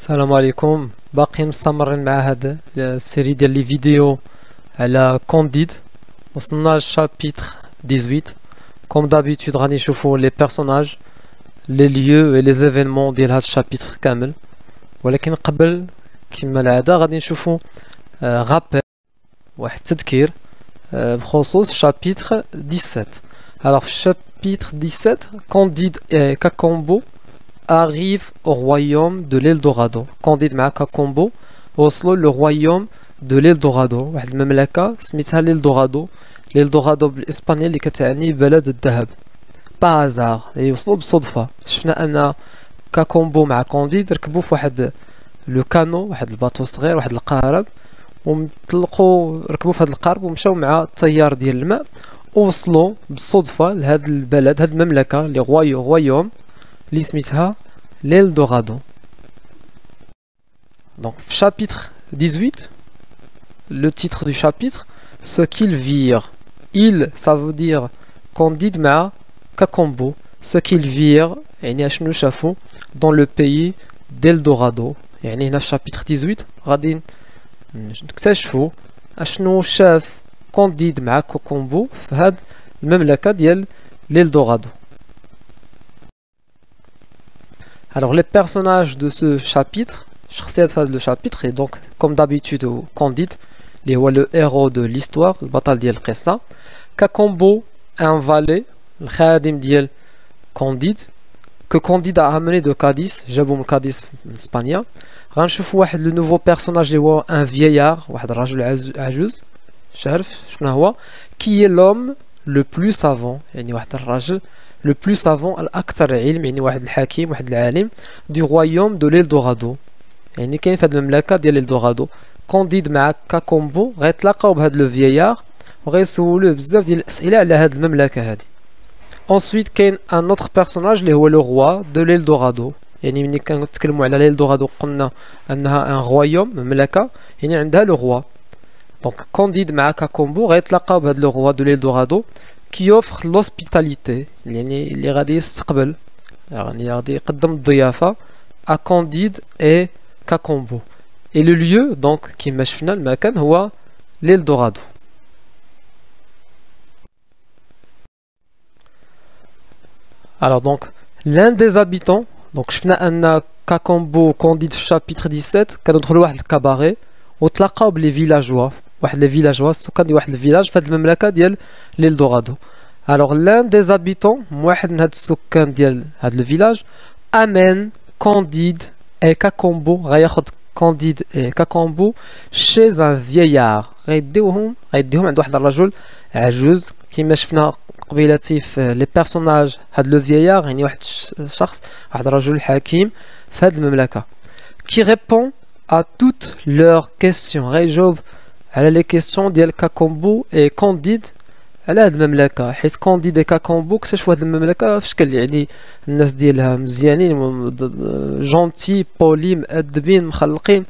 السلام عليكم. باقي مستمرين مع هاد السيري ديال لي فيديو على كونديد. وصلنا للشابيتر 18. كوم دابيتود غادي نشوفو لي بيرسوناج لي ليو اي لي زيفينمون ديال هاد الشابيتر كامل، ولكن قبل كما العاده غادي نشوفو غابيل، واحد التذكير بخصوص شابيتر 17. Alors chapitre 17, Candide et Kakambo arrivent au royaume de l'Eldorado. Candide مع Kakambo وصلوا le royaume de l'Eldorado، واحد المملكة سميتها l'Eldorado. l'Eldorado بالإسبانيا اللي كتعني بلد الذهب. با هازار يوصلوا بالصدفة. شفنا أن كاكومبو مع كونديد ركبوا في واحد لو كانو، واحد الباطو صغير، واحد القارب، ومطلقوا ركبوا في هذا القارب ومشاو مع التيار ديال الماء ووصلوا بالصدفة لهذا البلد، هذه المملكة اللي غوايوم اللي سميتها l'Eldorado. Donc chapitre 18, le titre du chapitre, ce qu'ils virent. Il, ça veut dire Candide مع Kakambo. Ce qu'ils virent يعني اشنو شافوا dans le pays d'Eldorado. يعني هنا في chapitre 18 غادي نكتشفوا اشنو شاف كونديد مع كوكومبو في هاد المملكة ديال l'Eldorado. Alors les personnages de ce chapitre, شخصيات هذا chapitre, et donc comme d'habitude Candide اللي هو le héros de l'histoire، البطل ديال القصة. كاكومبو un valet، الخادم ديال كونديد que Candide a amené de Cadiz، جابو من كاديس من اسبانيا. غنشوفوا واحد لو نوفو بيرسوناج اللي هو ان فييار، واحد الرجل عجوز شارف شنو هو، كي لوم لو بلو سافون، يعني واحد الراجل لو بلو سافون الاكثر علم، يعني واحد الحكيم، واحد العالم دو رويوم دو l'Eldorado، يعني كاين في هذه المملكه ديال l'Eldorado. كونديد مع كاكومبو غيتلاقاو بهذا لو فييار وغيسولوه بزاف ديال الاسئله على هذه المملكه هذه. ensuite كاين ان اوتر بيرسوناج اللي هو لو روا دو l'Eldorado، يعني ملي كنتكلموا على l'Eldorado قلنا انها ان رويوم، مملكه يعني عندها لو روا. دونك كونديد مع كاكومبو غيتلاقاو بهذا لو روا دو l'Eldorado كي اوفر لوسبيتاليتي، يعني اللي غادي يستقبل، يعني غادي يقدم الضيافه ا كونديد اي كاكومبو. اي لو ليو دونك كيما شفنا المكان هو l'Eldorado. Alors donc l'un des habitants، donc شفنا ان كاكومبو كونديد في شابيتر 17 كانوا دخلوا واحد الكاباري وتلاقاو بلي فيلاجوا، واحد لي فيلاجوا السكان ديال واحد الفيلاج في هذه المملكه ديال l'Eldorado. alors l'un des habitants، واحد من هاد السكان ديال هاد الفيلاج، امين كونديد اي كاكومبو، غياخد كونديد اي كاكومبو chez un vieillard، غيديوهم عند واحد الرجل عجوز كيما شفنا قبيلتي في لي بيرسوناج. هاد لو فييار يعني واحد الشخص، واحد الرجل حكيم في هاد المملكه، كي ريبون à toutes leurs questions، غيجاوب على لي كيسيون ديال كاكومبو اي كونديد على هاد المملكه، حيت كونديد اي كاكومبو اكتشفوا هاد المملكه في شكل يعني الناس ديالها مزيانين، جونتي بولي مؤدبين مخلقين.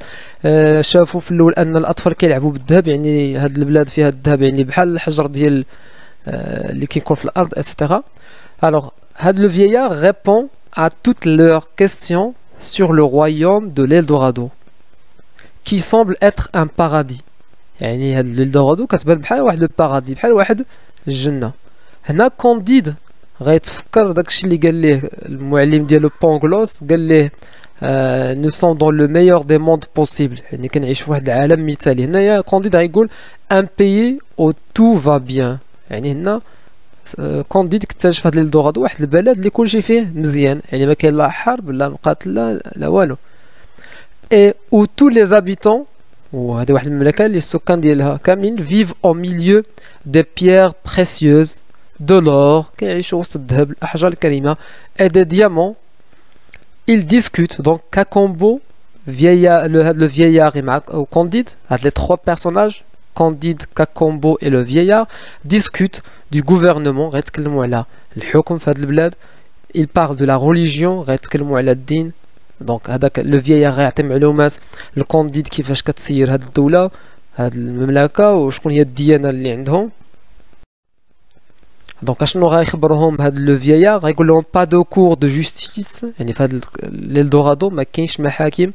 شافوا في الاول ان الاطفال كيلعبوا بالذهب، يعني هاد البلاد فيها الذهب يعني بحال الحجر ديال اللي كيكون في الارض etc. alors هاد لو vieillard répond à toutes leurs questions sur le royaume de l'Eldorado qui semble être un paradis، يعني هاد l'Eldorado كتبان بحال واحد لو بارادي، بحال واحد الجنه. هنا كونديد غيتفكر داكشي اللي قال ليه المعلم ديالو بونغلوس، قال ليه nous sommes dans le meilleur des mondes possibles، يعني كنعيش في واحد العالم مثالي. هنايا كونديد غيقول un pays où tout va bien، يعني هنا كونديد اكتشف هاد l'Eldorado واحد البلد اللي كلشي فيه مزيان، يعني ما كاين لا حرب لا مقاتل لا والو. et où tous les habitants، وهذه واحد المملكه اللي السكان ديالها كاملين vivent au milieu des pierres précieuses de l'or، كيعيشوا وسط الذهب، الاحجار الكريمه، et des diamants. ils discutent donc كاكومبو هاد لو vieillard مع كونديد، هاد لي trois personnages Candide, Kakambo et le vieillard discutent du gouvernement، غيتكلموا على الحكم في هاد البلاد. ils parlent de la religion، غيتكلموا على الدين. دونك هذاك لو فييار غيعطي معلومات لكونديد كيفاش كتسير هاد الدوله، هاد المملكه، وشكون هي الديانه اللي عندهم. دونك اشنو غيخبرهم هاد لو فييار؟ غيقول لهم با دو كور دو جوستيس، يعني في هاد l'Eldorado ما كاينش محاكم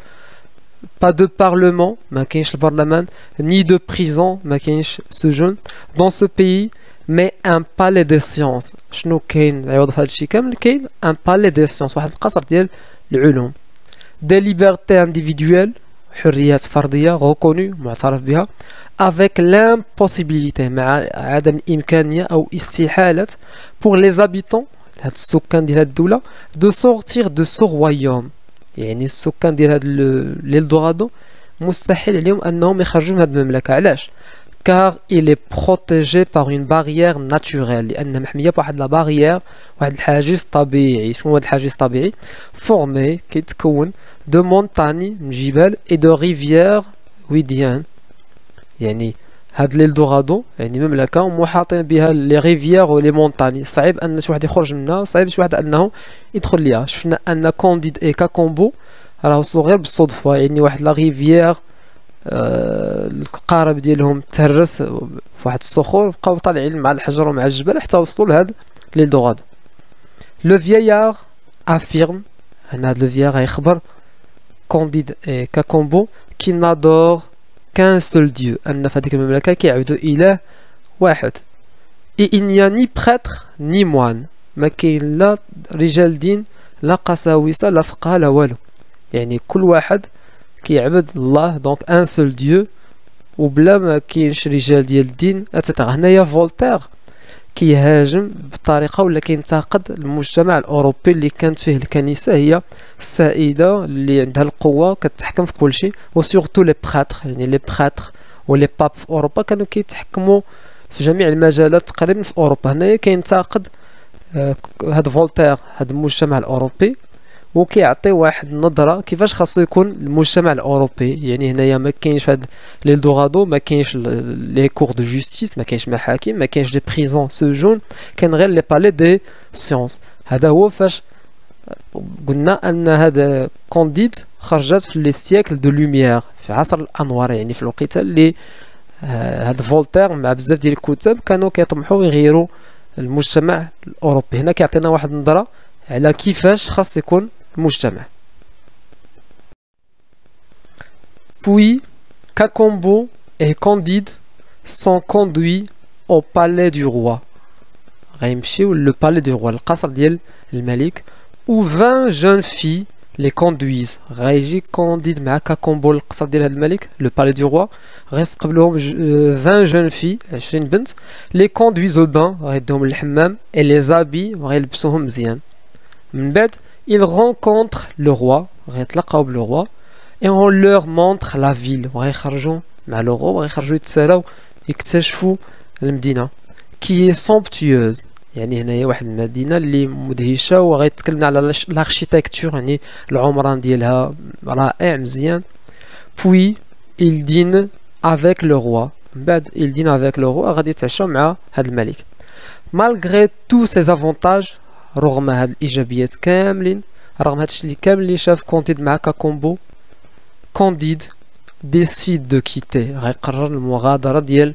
pas de parlement, ما كاينش البرلمان, ni de prison, ما كاينش سجن dans ce pays, mais un palais des sciences. شنو كاين عوض في هذا الشيء كامل؟ كاين un palais des sciences, واحد القصر ديال العلوم. des libertés individuelles, حريات فردية reconnues, معترف بها, avec l'impossibilité, مع عدم الإمكانية أو استحالة pour les habitants, هاد السكان ديال هاد الدولة, de sortir de ce royaume. يعني السكان ديال هاد l'Eldorado مستحيل عليهم أنهم يخرجوا من هاد المملكة. علاش؟ car il est protégé par une barrière naturelle, لأن محمية بواحد لا باريير، واحد الحاجز طبيعي. شنو هو الحاجز الطبيعي؟ formé كيتكون de montagnes من جبال et de rivières وديان. يعني هاد l'Eldorado يعني مملكة محاطين بها لي ريفيير ولي مونتاني، صعيب أن شي واحد يخرج منها، صعيب شي واحد أنه يدخل ليها. شفنا أن كونديد إي كاكومبو راه وصلوا غير بالصدفة، يعني واحد لا ريفيير القارب ديالهم تهرس في واحد الصخور، بقاو طالعين مع الحجر ومع الجبل حتى وصلوا لهاد l'Eldorado. لو فييار افيرم، هنا هاد لو فييار غيخبر كونديد إي كاكومبو كي نادور qu'un seul Dieu، أن في هذيك المملكة كيعبدوا إله واحد. et il n'y a ni prêtre ni moine، ما كاين لا رجال دين لا قساوسة لا فقهاء لا والو، يعني كل واحد كيعبد الله، دونك ان سول ديو وبلا ما كاينش رجال ديال الدين اتترا. هنايا فولتير كيهاجم بطريقه ولا كينتقد المجتمع الاوروبي اللي كانت فيه الكنيسه هي السائده اللي عندها القوه كتحكم في كل شيء، وسورتو لي براتر، يعني لي براتر ولي باب في اوروبا كانوا كيتحكموا في جميع المجالات تقريبا في اوروبا. هنايا كينتقد هاد فولتير هاد المجتمع الاوروبي وكيعطي واحد النظره كيفاش خاصو يكون المجتمع الاوروبي. يعني هنايا ما كاينش هاد l'Eldorado، ما كاينش لي كور دو جوستيس، ما كاينش محاكم، ما كاينش دي بريزون سجون، كاين غير لي بالي دي سيونس. هذا هو فاش قلنا ان هذا كونديد خرجت في لي سيكل دو لوميير، في عصر الانوار، يعني في الوقيته اللي هاد فولتير مع بزاف ديال الكتاب كانوا كيطمحوا يغيروا المجتمع الاوروبي. هنا كيعطينا واحد النظره على كيفاش خاص يكون المجتمع. Puis Kakombo et Candide sont conduits au palais du roi. غيمشيو le palais du roi، القصر ديال الملك، où 20 jeunes filles les conduisent. غيجي كونديد مع كاكومبو للقصر ديال هذا الملك le palais du roi، غيستقبلوهم 20 jeunes filles 20 بنت، les conduisent au bain، غيدوهم للحمام، et les habillent، غيلبسوهم مزيان. من بعد ils rencontrent le roi، غيتلاقاو بلو روا، et on leur montre la ville، وغيخرجوا مع لو روا وغيخرجوا يتساراو يكتشفوا المدينة qui est somptueuse. يعني هنايا واحد المدينة اللي مدهشة، وغيتكلمنا على l'architecture، يعني العمران ديالها رائع مزيان. puis il dîne avec le roi، من بعد il dîne avec le roi، غادي يتعشاو مع هذا الملك. malgré tous ces avantages، رغم هاد الايجابيات كاملين، رغم هادشي اللي كامل اللي شاف كونديد مع كاكومبو، كونديد ديسيد دو كيتي، غيقرر المغادرة ديال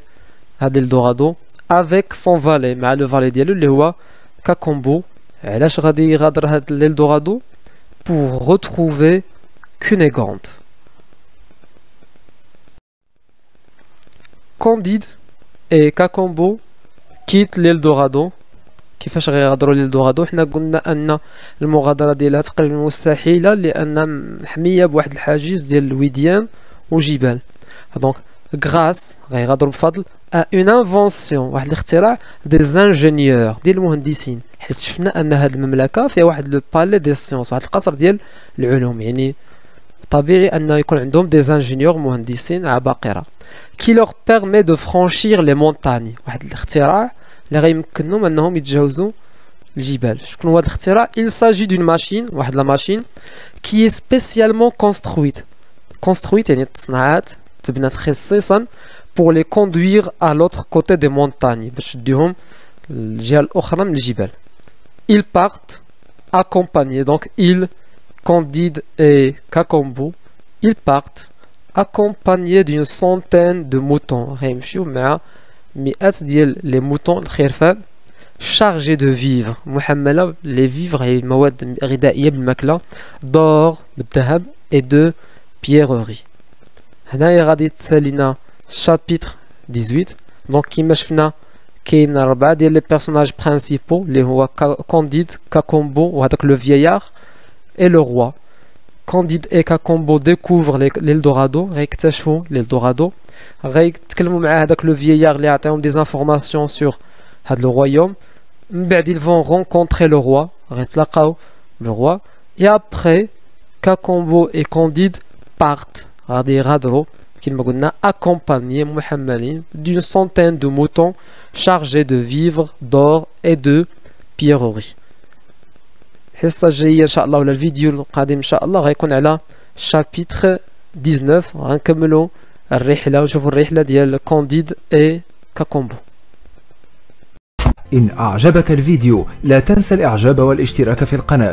هاد l'Eldorado avec son valet، مع لو فالي ديالو اللي هو كاكومبو. علاش غادي يغادر هاد l'Eldorado؟ pour retrouver Cunégonde. كونديد et كاكومبو كيت l'Eldorado. كيفاش غيغادروا للدوغادو؟ حنا قلنا ان المغادره ديالها تقريبا مستحيله، لان محميه بواحد الحاجز ديال الوديان وجبال. دونك غراس غيغادروا بفضل اون انفونسيون، واحد الاختراع دي زانجينيور ديال المهندسين، حيت شفنا ان هذه المملكه فيها واحد لو بالي دي سيونس، واحد القصر ديال العلوم، يعني طبيعي ان يكون عندهم دي زانجينيور مهندسين عباقره. كي لوغ بيرمي دو فرانشير لي مونتاني، واحد الاختراع اللي غيمكنهم انهم يتجاوزوا الجبال. شكون هو هذا الاختراع؟ il s'agit d'une machine، واحد لا ماشين qui est spécialement construite يعني تصنعات تبنات خصيصا pour les conduire à l'autre côté des montagnes، باش تديهم الجهه الاخرى من الجبال. ils partent accompagnés، donc ils Candide et Kakombo ils partent accompagnés d'une centaine de moutons، غيمشيو مع مئات ديال لي موطون الخرفان chargés de vivres، محمله لي فيفر هي المواد الغذائيه بالماكله، d'or بالذهب et de pierreries. هنايا غادي تسالينا chapitre 18. donc كيما شفنا كاين 4 ديال لي بيرسوناج برينسيبو اللي هو كانديد كاكومبو وهذاك لو فييار et le roi. Candide et Kakombo découvrent l'Eldorado, غيكتشفوا l'Eldorado. غيتكلموا مع هذاك le vieillard اللي عطيهم des informations sur هذا le royaume. من بعد ils vont rencontrer le roi, غيتلاقاو le roi. Et après Kakombo et Candide partent, غادي يغادروا كما قلنا accompagnés محملين d'une centaine de moutons chargés de vivres, d'or et de pierreries. الحصة الجاية إن شاء الله ولا الفيديو القادم إن شاء الله غيكون على شابيتر 19 غنكملوا الرحلة ونشوفوا الرحلة ديال كانديد اي كاكومبو. إن أعجبك الفيديو لا تنسى الإعجاب والاشتراك في القناة.